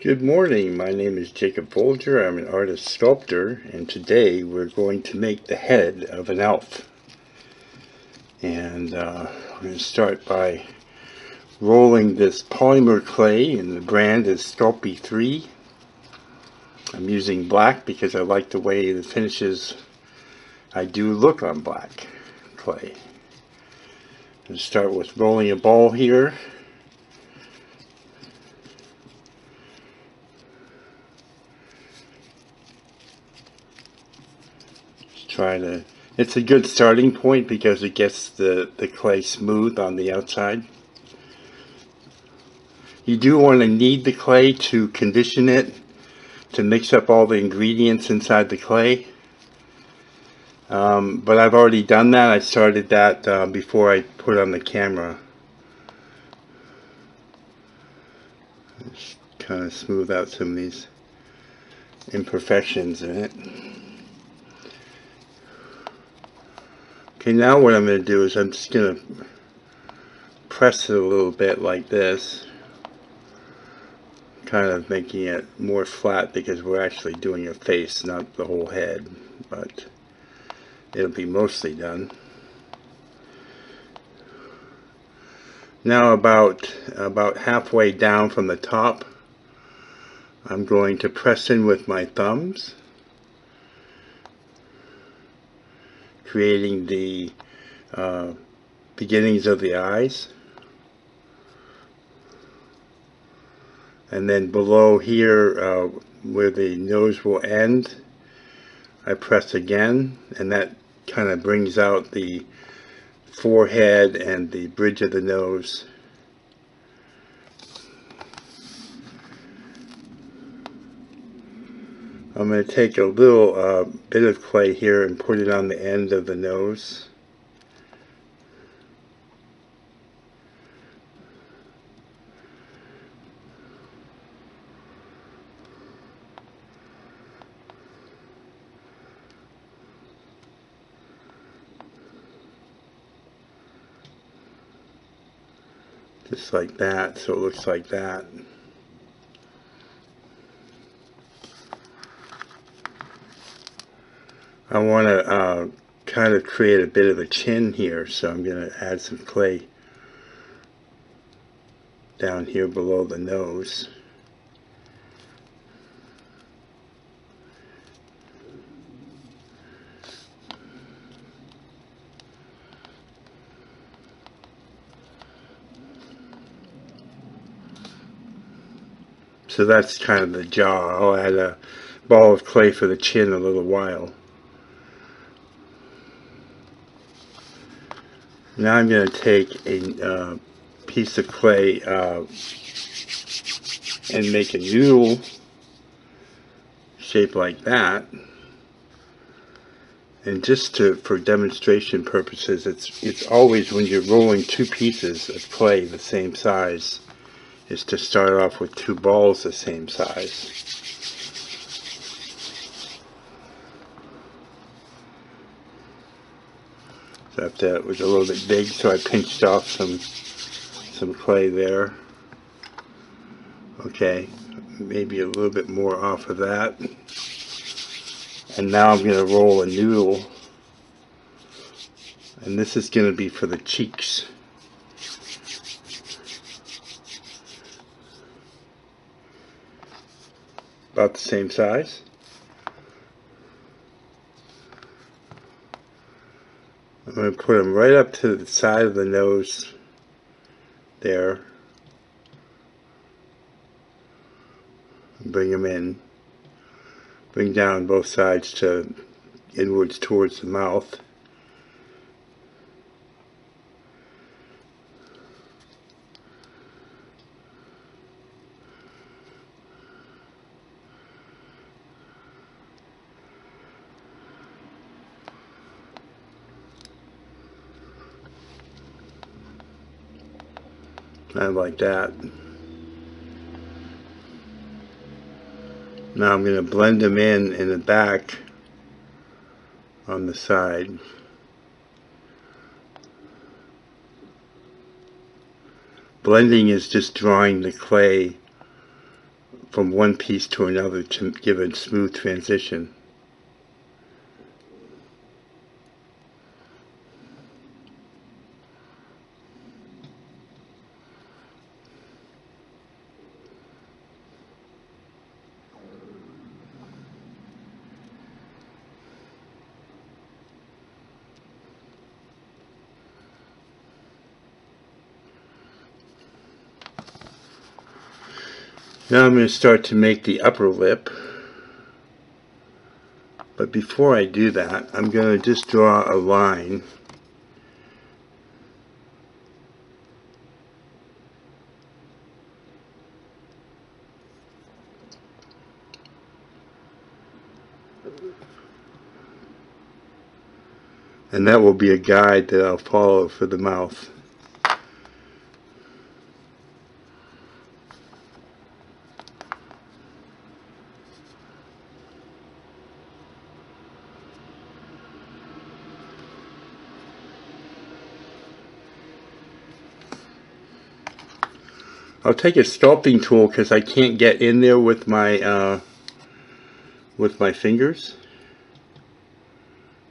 Good morning, my name is Jacob Folger. I'm an artist sculptor, and today we're going to make the head of an elf. And we're going to start by rolling this polymer clay, and the brand is Sculpey 3. I'm using black because I like the way the finishes I do look on black clay. I'm going to start with rolling a ball here. It's a good starting point because it gets the clay smooth on the outside. You do want to knead the clay to condition it, to mix up all the ingredients inside the clay. But I've already done that. I started that before I put on the camera. Just kind of smooth out some of these imperfections in it. Okay, now what I'm going to do is I'm just going to press it a little bit like this, kind of making it more flat because we're actually doing a face, not the whole head, but it'll be mostly done. Now about halfway down from the top, I'm going to press in with my thumbs, creating the beginnings of the eyes. And then below here, where the nose will end, I press again, and that kind of brings out the forehead and the bridge of the nose. I'm going to take a little bit of clay here and put it on the end of the nose. Just like that, so it looks like that. I want to kind of create a bit of a chin here, so I'm going to add some clay down here below the nose. So that's kind of the jaw. I'll add a ball of clay for the chin in a little while. Now I'm going to take a piece of clay and make a noodle shaped like that. And just for demonstration purposes, it's always when you're rolling two pieces of clay the same size, is to start off with two balls the same size. So that was a little bit big, so I pinched off some clay there. Okay, maybe a little bit more off of that. And now I'm going to roll a noodle, and this is going to be for the cheeks. About the same size. I'm going to put them right up to the side of the nose there. Bring them in. Bring down both sides to inwards towards the mouth. Kind of like that. Now I'm going to blend them in the back on the side. Blending is just drawing the clay from one piece to another to give a smooth transition. Now I'm going to start to make the upper lip, but before I do that, I'm going to just draw a line and that will be a guide that I'll follow for the mouth. I'll take a sculpting tool because I can't get in there with my fingers,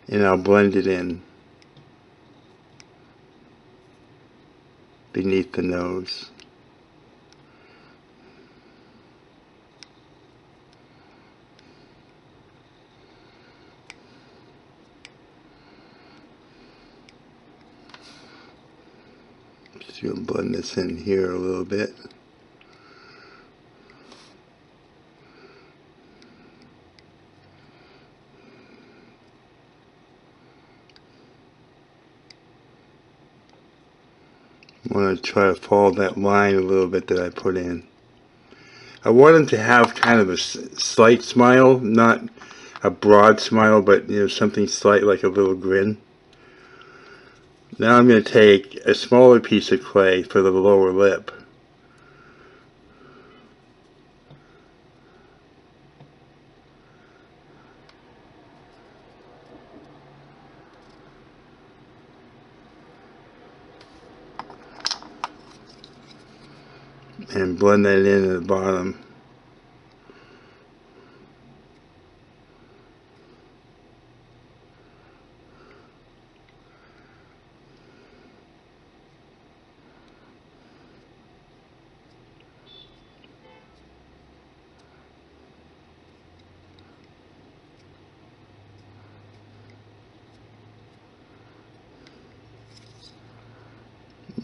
and I'll blend it in beneath the nose. Just going to blend this in here a little bit. I want to try to follow that line a little bit that I put in. I want him to have kind of a slight smile, not a broad smile, but something slight like a little grin. Now I'm going to take a smaller piece of clay for the lower lip. And blend that in at the bottom.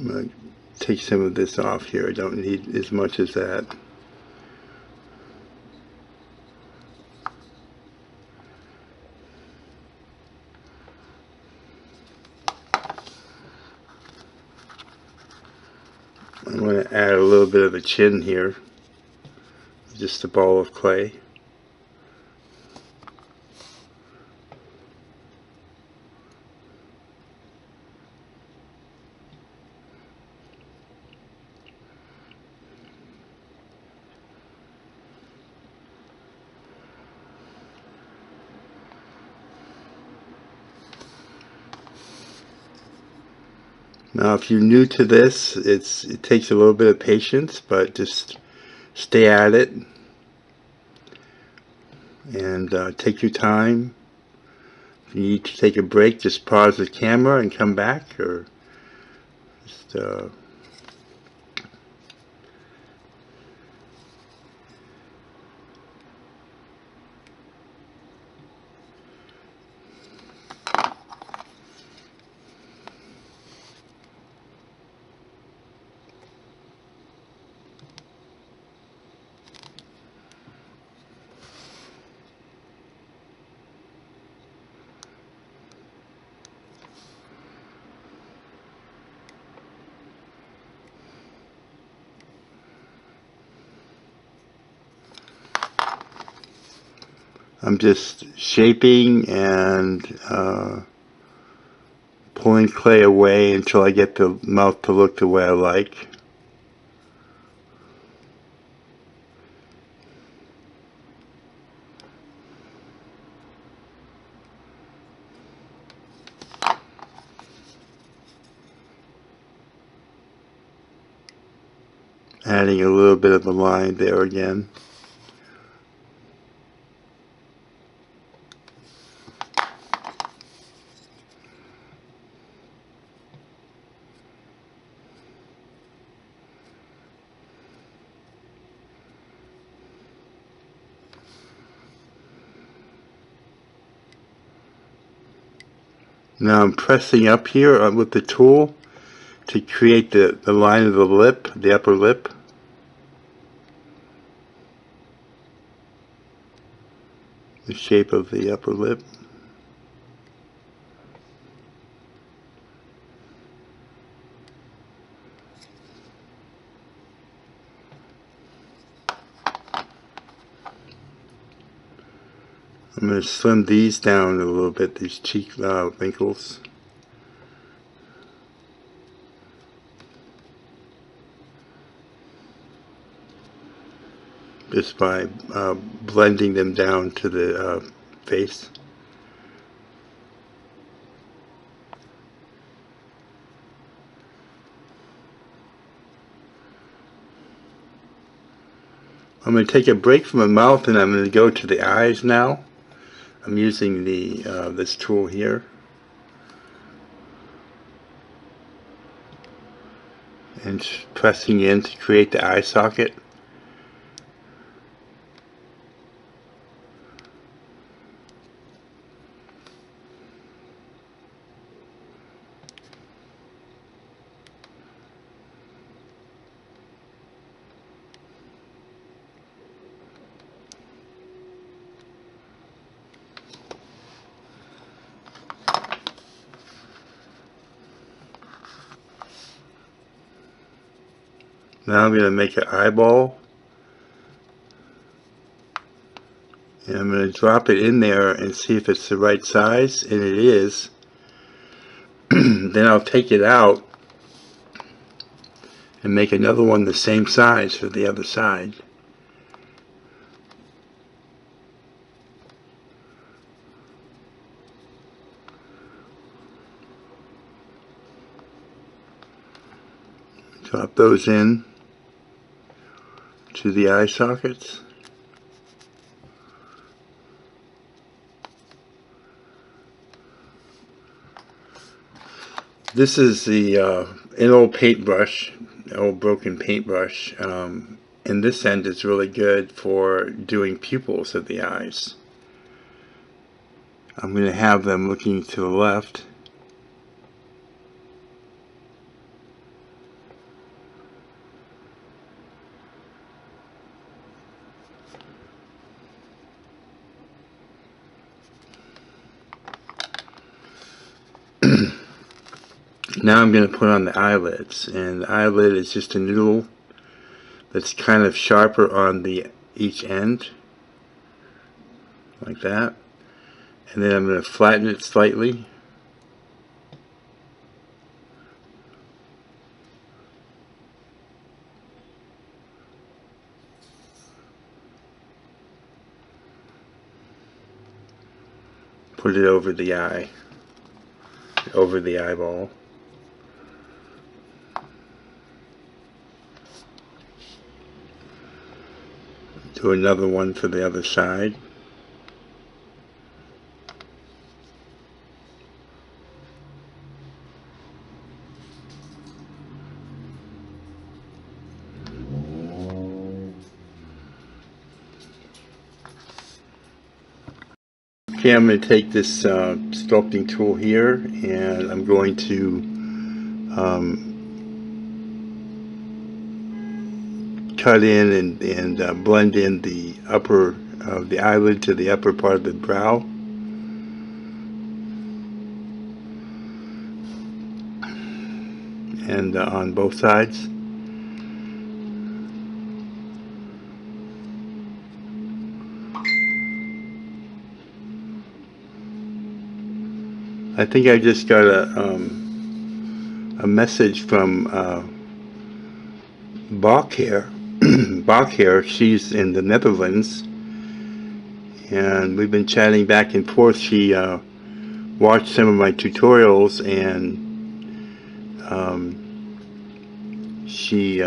I'm going to take some of this off here. I don't need as much as that. I'm going to add a little bit of a chin here. Just a ball of clay. Now if you're new to this, it takes a little bit of patience, but just stay at it and take your time. If you need to take a break, just pause the camera and come back, or just I'm just shaping and pulling clay away until I get the mouth to look the way I like. Adding a little bit of a line there again. Now I'm pressing up here with the tool to create the line of the lip, the upper lip. The shape of the upper lip. I'm going to slim these down a little bit, these cheek wrinkles. Just by blending them down to the face. I'm going to take a break from my mouth and I'm going to go to the eyes now. I'm using the this tool here. And pressing in to create the eye socket. Now I'm going to make an eyeball, and I'm going to drop it in there and see if it's the right size, and it is. Then I'll take it out and make another one the same size for the other side. Drop those in to the eye sockets. This is an old paintbrush, an old broken paintbrush. And this end is really good for doing pupils of the eyes. I'm going to have them looking to the left. Now I'm going to put on the eyelids, and the eyelid is just a noodle that's kind of sharper on each end, like that. And then I'm going to flatten it slightly. Put it over the eye, over the eyeball. Do another one for the other side. Okay, I'm going to take this sculpting tool here, and I'm going to cut in and blend in the upper of the eyelid to the upper part of the brow. And on both sides. I think I just got a message from Bach here. Bach here, she's in the Netherlands, and we've been chatting back and forth. She watched some of my tutorials, and she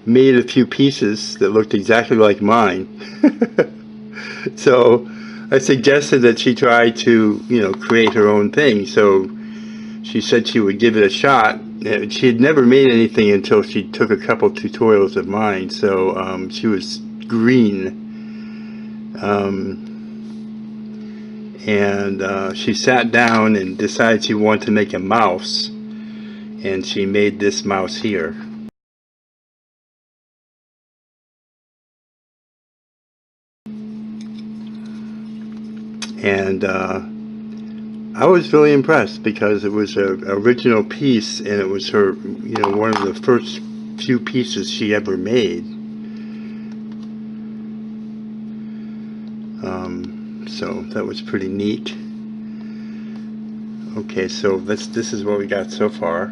made a few pieces that looked exactly like mine. So I suggested that she try to, create her own thing. So she said she would give it a shot. She had never made anything until she took a couple tutorials of mine. So she was green. and she sat down and decided she wanted to make a mouse, and she made this mouse here. And I was really impressed because it was an original piece, and it was her, one of the first few pieces she ever made. So that was pretty neat. Okay, so this is what we got so far.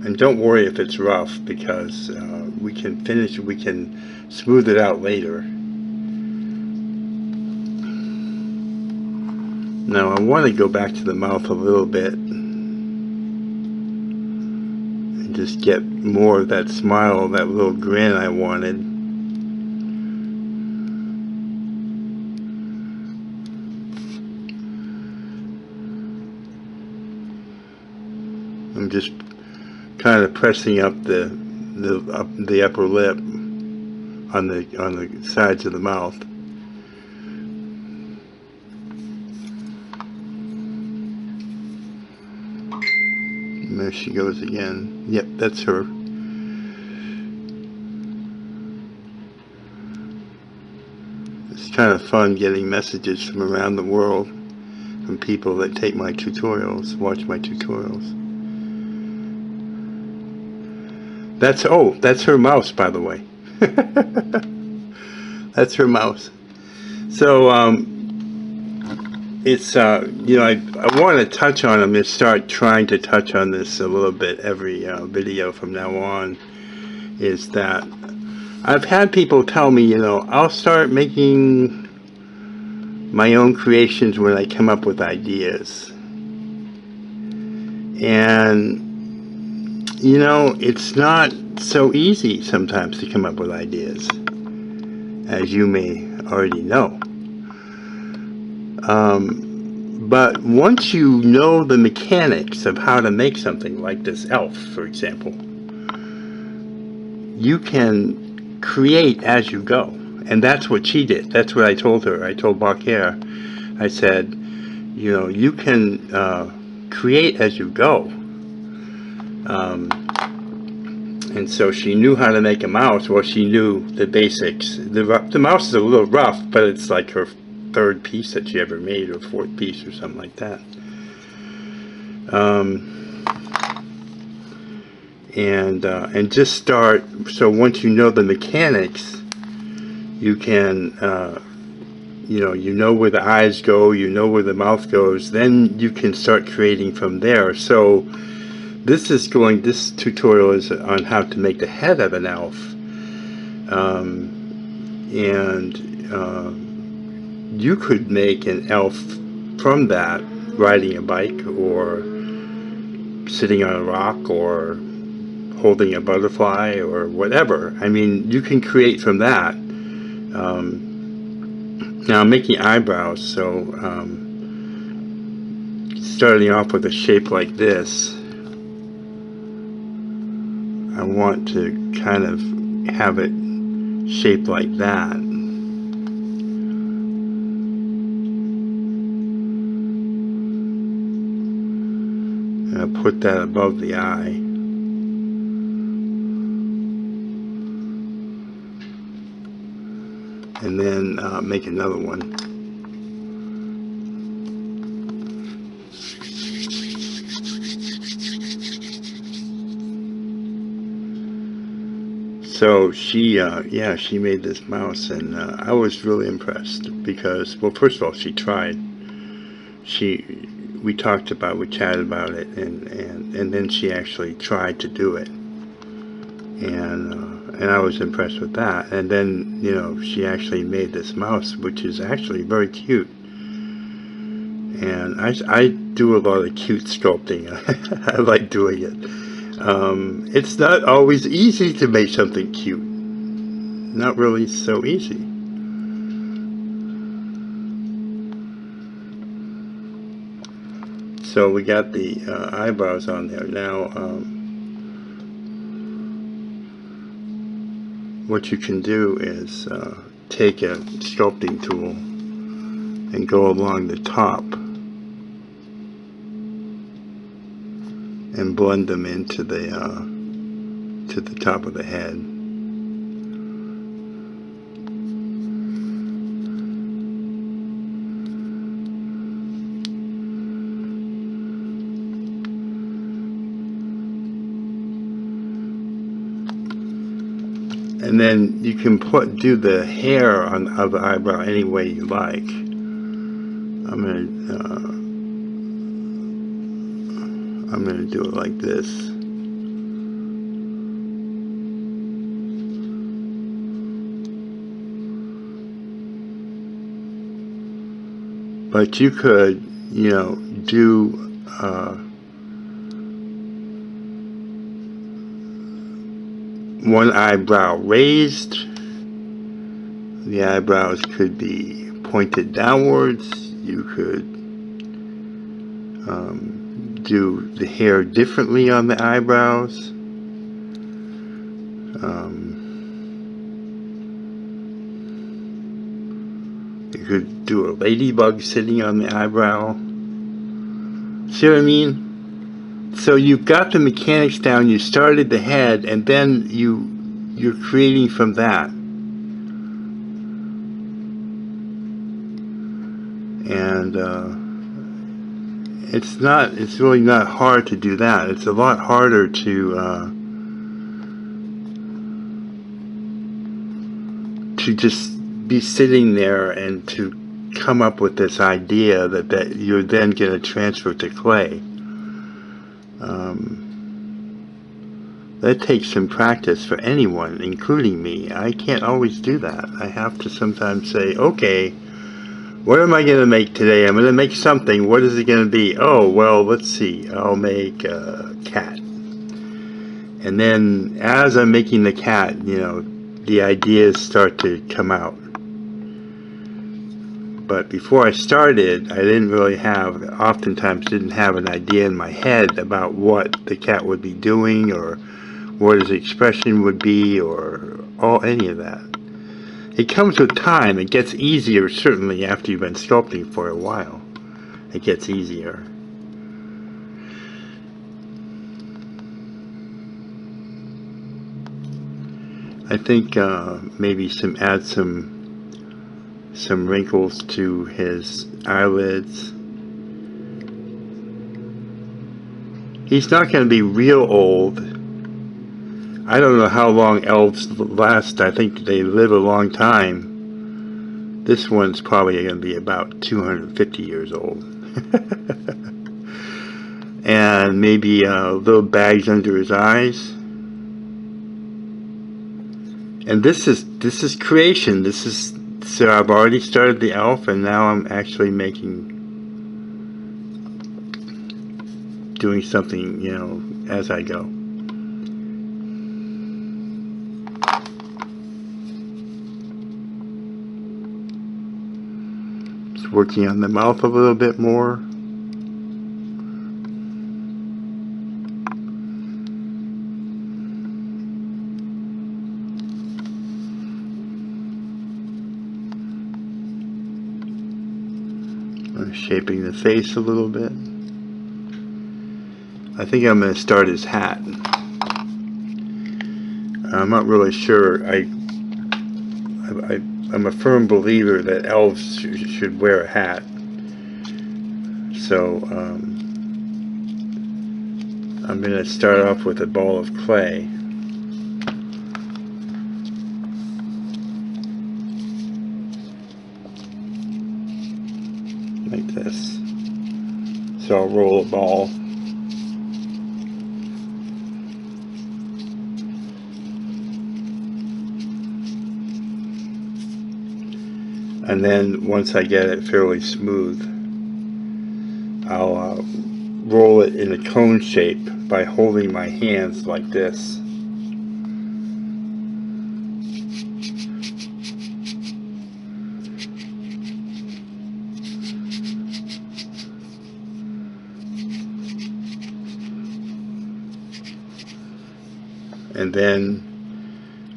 And don't worry if it's rough, because we can smooth it out later. Now I want to go back to the mouth a little bit and just get more of that smile, that little grin I wanted. I'm just kind of pressing up the upper lip on the sides of the mouth. And there she goes again. Yep, that's her. It's kind of fun getting messages from around the world from people that take my tutorials, watch my tutorials. That's her mouse, by the way. That's her mouse. So it's I want to touch on them and start trying to touch on this a little bit every video from now on. Is that I've had people tell me, I'll start making my own creations when I come up with ideas, and it's not so easy sometimes to come up with ideas, as you may already know. But once you know the mechanics of how to make something like this elf, for example, you can create as you go. And that's what she did. That's what I told her. I told Barker, I said, you can create as you go. And so she knew how to make a mouse. Well, she knew the basics. The mouse is a little rough, but it's like her third piece that she ever made, or fourth piece, or something like that. And just start. So once you know the mechanics, you can, you know where the eyes go, you know where the mouth goes. Then you can start creating from there. So this tutorial is on how to make the head of an elf, and you could make an elf from that, riding a bike, or sitting on a rock, or holding a butterfly, or whatever. I mean, you can create from that. Now I'm making eyebrows, so starting off with a shape like this, I want to kind of have it shaped like that. And I'll put that above the eye. And then make another one. So she made this mouse, and I was really impressed because, well, first of all, she tried. We chatted about it, and then she actually tried to do it, and I was impressed with that. And then, she actually made this mouse, which is actually very cute. And I do a lot of cute sculpting. I like doing it. It's not always easy to make something cute. Not really so easy. So we got the eyebrows on there. Now, what you can do is take a sculpting tool and go along the top and blend them into the to the top of the head. And then you can do the hair of the eyebrow any way you like. I'm gonna do it like this. But you could, you know, do one eyebrow raised. The eyebrows could be pointed downwards. You could do the hair differently on the eyebrows. You could do a ladybug sitting on the eyebrow. See what I mean? So you've got the mechanics down, you started the head, and then you're creating from that. And it's really not hard to do that. It's a lot harder to just be sitting there and to come up with this idea that you're then going to transfer to clay. That takes some practice for anyone, including me. I can't always do that. I have to sometimes say, okay, what am I going to make today? I'm going to make something. What is it going to be? Oh, well, let's see. I'll make a cat. And then as I'm making the cat, you know, the ideas start to come out. But before I started, I didn't really have, oftentimes didn't have an idea in my head about what the cat would be doing or what his expression would be or any of that. It comes with time. It gets easier, certainly, after you've been sculpting for a while. It gets easier. I think maybe add some wrinkles to his eyelids. He's not going to be real old. I don't know how long elves last. I think they live a long time. This one's probably going to be about 250 years old. And maybe little bags under his eyes. And this is creation. So I've already started the elf, and now I'm actually doing something, you know, as I go. Just working on the mouth a little bit more. Shaping the face a little bit. I think I'm going to start his hat. I'm not really sure. I'm a firm believer that elves should wear a hat. So I'm going to start off with a ball of clay. Like this. So I'll roll a ball. And then once I get it fairly smooth, I'll roll it in a cone shape by holding my hands like this. And then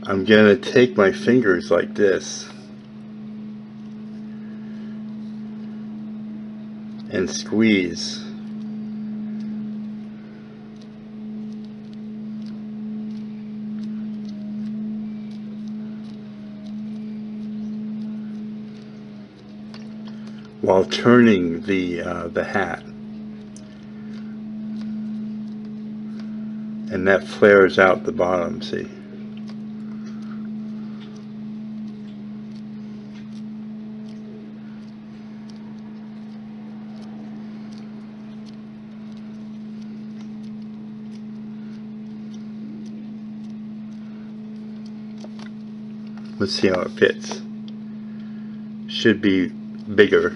I'm going to take my fingers like this and squeeze. While turning the hat, and that flares out the bottom, see? Let's see how it fits. Should be bigger.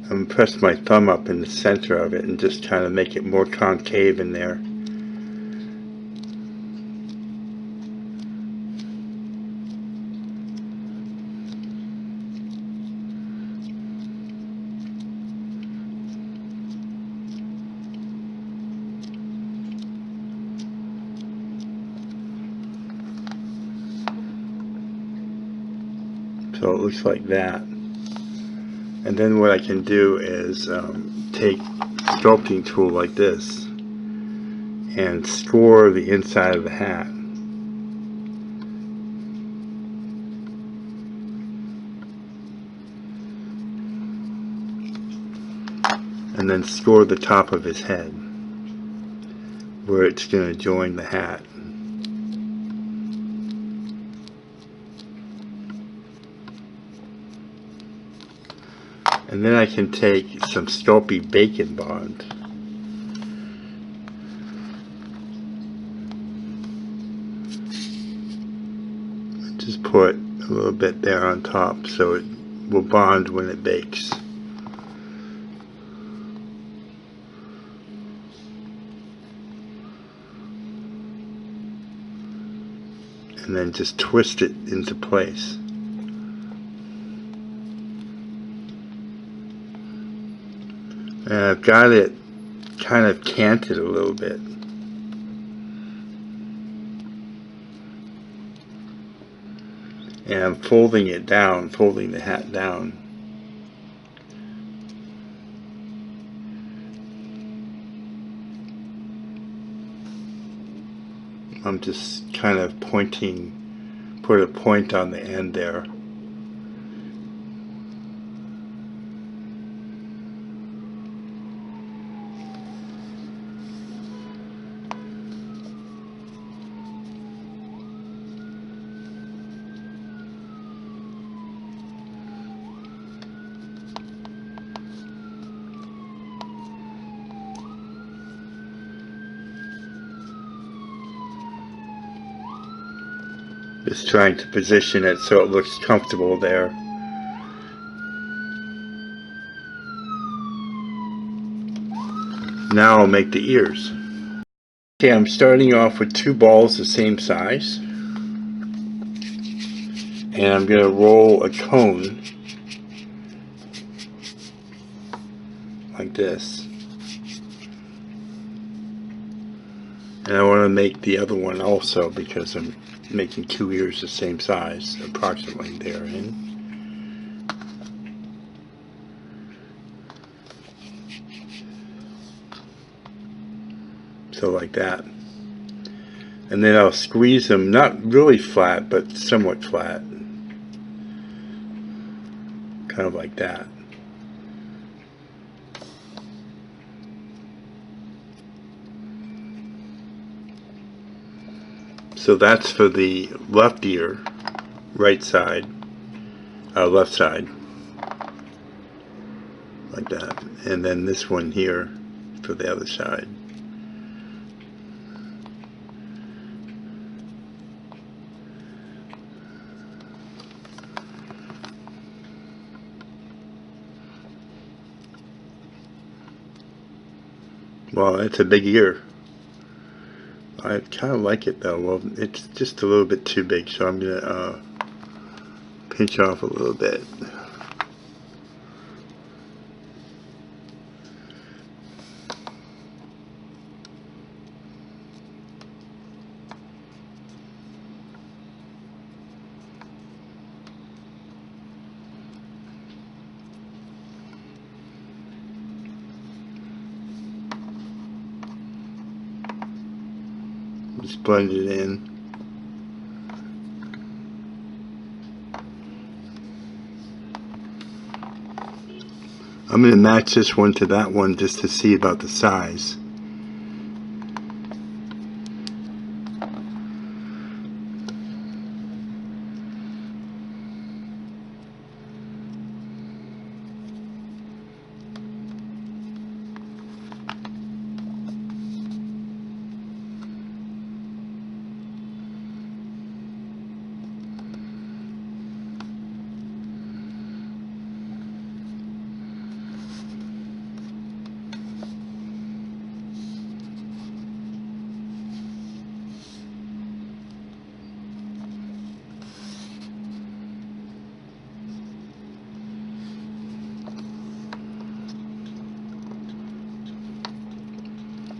I'm gonna press my thumb up in the center of it and just kind of make it more concave in there. So it looks like that. And then what I can do is take a sculpting tool like this and score the inside of the hat. And then score the top of his head where it's going to join the hat. And then I can take some Sculpey bacon bond and just put a little bit there on top so it will bond when it bakes. And then just twist it into place. And I've got it kind of canted a little bit. And I'm folding it down, folding the hat down. I'm just kind of pointing, put a point on the end there. Just trying to position it so it looks comfortable there. Now I'll make the ears. Okay, I'm starting off with 2 balls the same size. And I'm going to roll a cone like this. And I want to make the other one also because I'm making 2 ears the same size, approximately therein. So like that. And then I'll squeeze them, not really flat, but somewhat flat. Kind of like that. So that's for the left ear, right side, left side, like that. And then this one here for the other side. Well, it's a big ear. I kind of like it though. Well, it's just a little bit too big, so I'm going to pinch off a little bit. Just blend it in. I'm going to match this one to that one just to see about the size.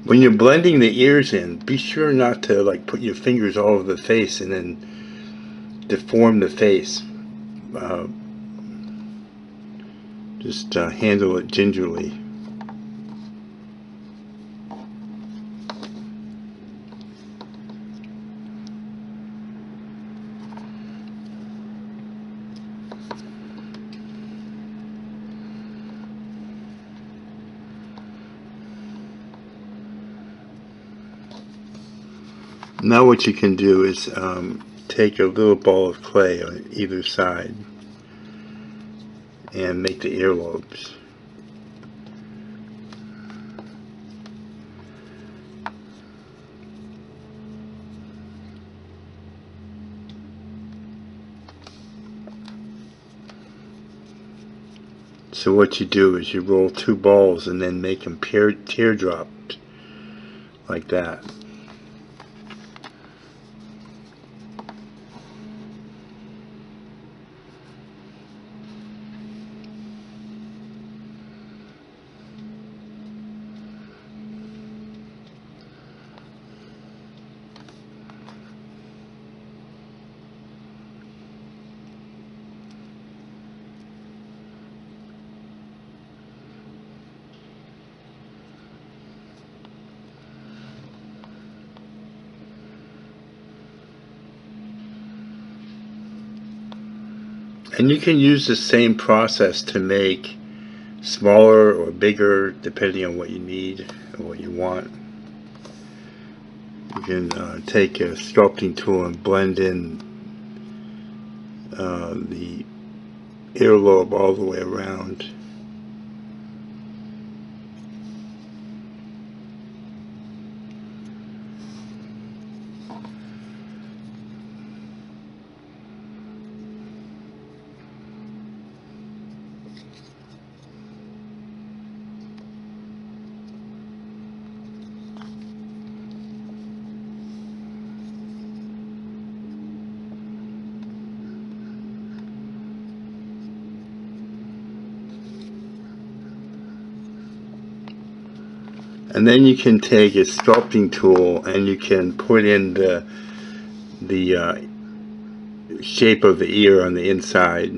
When you're blending the ears in, be sure not to like put your fingers all over the face and then deform the face. Just handle it gingerly. Now what you can do is take a little ball of clay on either side and make the earlobes. So what you do is you roll two balls and then make them teardropped like that. And you can use the same process to make smaller or bigger depending on what you need or what you want. You can take a sculpting tool and blend in the earlobe all the way around. And then you can take a sculpting tool and you can put in the shape of the ear on the inside.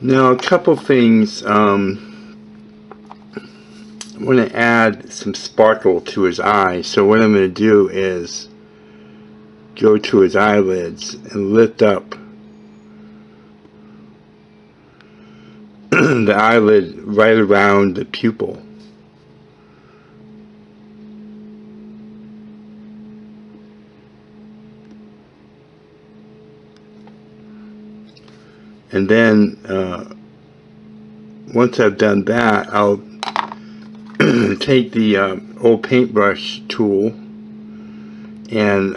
Now, a couple things. I want to add some sparkle to his eye. So what I'm going to do is go to his eyelids and lift up the eyelid right around the pupil. And then once I've done that, I'll take the old paintbrush tool and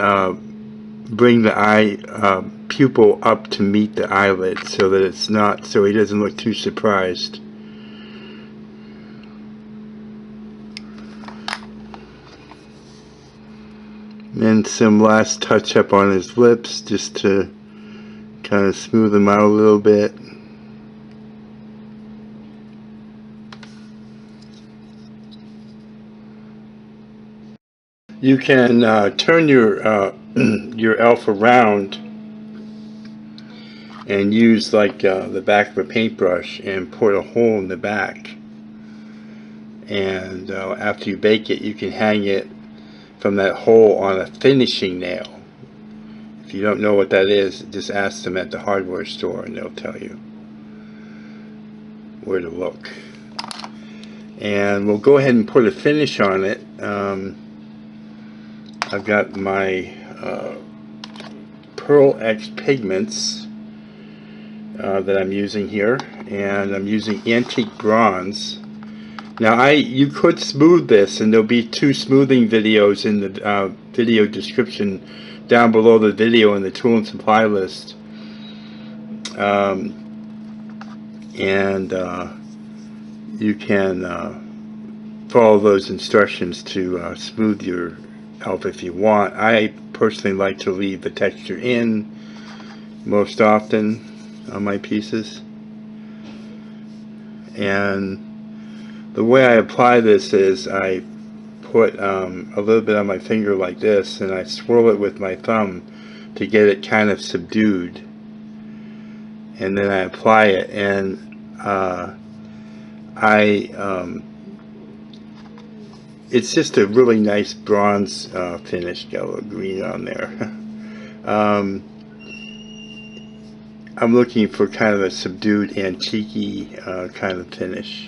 bring the eye pupil up to meet the eyelid so that it's not, so he doesn't look too surprised. And some last touch up on his lips just to kind of smooth them out a little bit. You can turn your elf around and use like the back of a paintbrush and put a hole in the back. And after you bake it, you can hang it from that hole on a finishing nail. If you don't know what that is, just ask them at the hardware store and they'll tell you where to look. And we'll go ahead and put a finish on it. I've got my Pearl X Pigments that I'm using here, and I'm using antique bronze. Now you could smooth this, and there'll be 2 smoothing videos in the video description down below the video in the tool and supply list. You can follow those instructions to smooth your elf if you want. I personally like to leave the texture in most often on my pieces. And the way I apply this is I put a little bit on my finger like this, and I swirl it with my thumb to get it kind of subdued, and then I apply it, and it's just a really nice bronze finish. Got a little green on there. I'm looking for kind of a subdued antique-y kind of finish.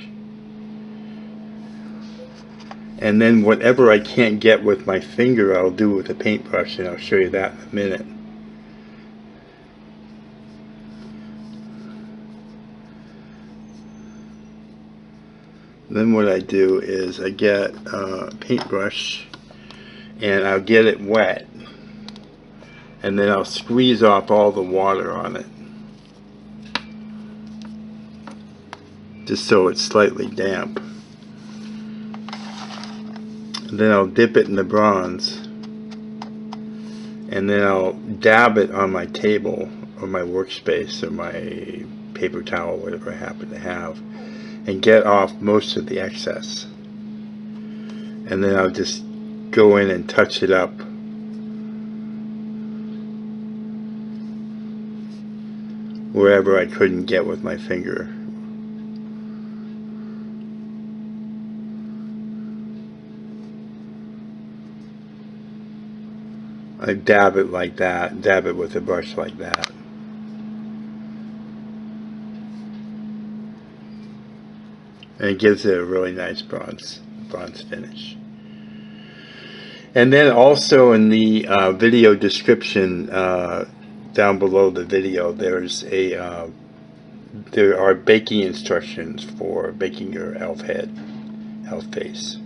And then whatever I can't get with my finger, I'll do with a paintbrush, and I'll show you that in a minute. Then what I do is I get a paintbrush and I'll get it wet, and then I'll squeeze off all the water on it, just so it's slightly damp. And then I'll dip it in the bronze, and then I'll dab it on my table or my workspace or my paper towel, whatever I happen to have, and get off most of the excess. And then I'll just go in and touch it up wherever I couldn't get with my finger. I dab it like that, dab it with a brush like that. And it gives it a really nice bronze finish. And then also in the video description down below the video, there are baking instructions for baking your elf face.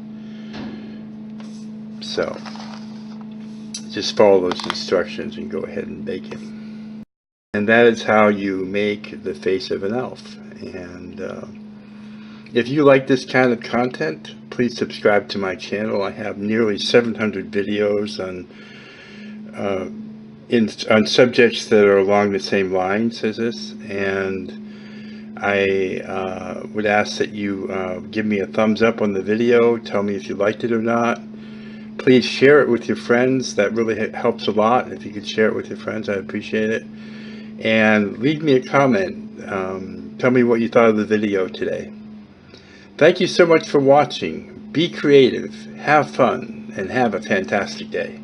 So just follow those instructions and go ahead and bake it. And that is how you make the face of an elf. And if you like this kind of content, please subscribe to my channel. I have nearly 700 videos on subjects that are along the same lines as this, and I would ask that you give me a thumbs up on the video. Tell me if you liked it or not. Please share it with your friends. That really helps a lot. If you could share it with your friends, I'd appreciate it. And leave me a comment. Tell me what you thought of the video today. Thank you so much for watching. Be creative, have fun, and have a fantastic day.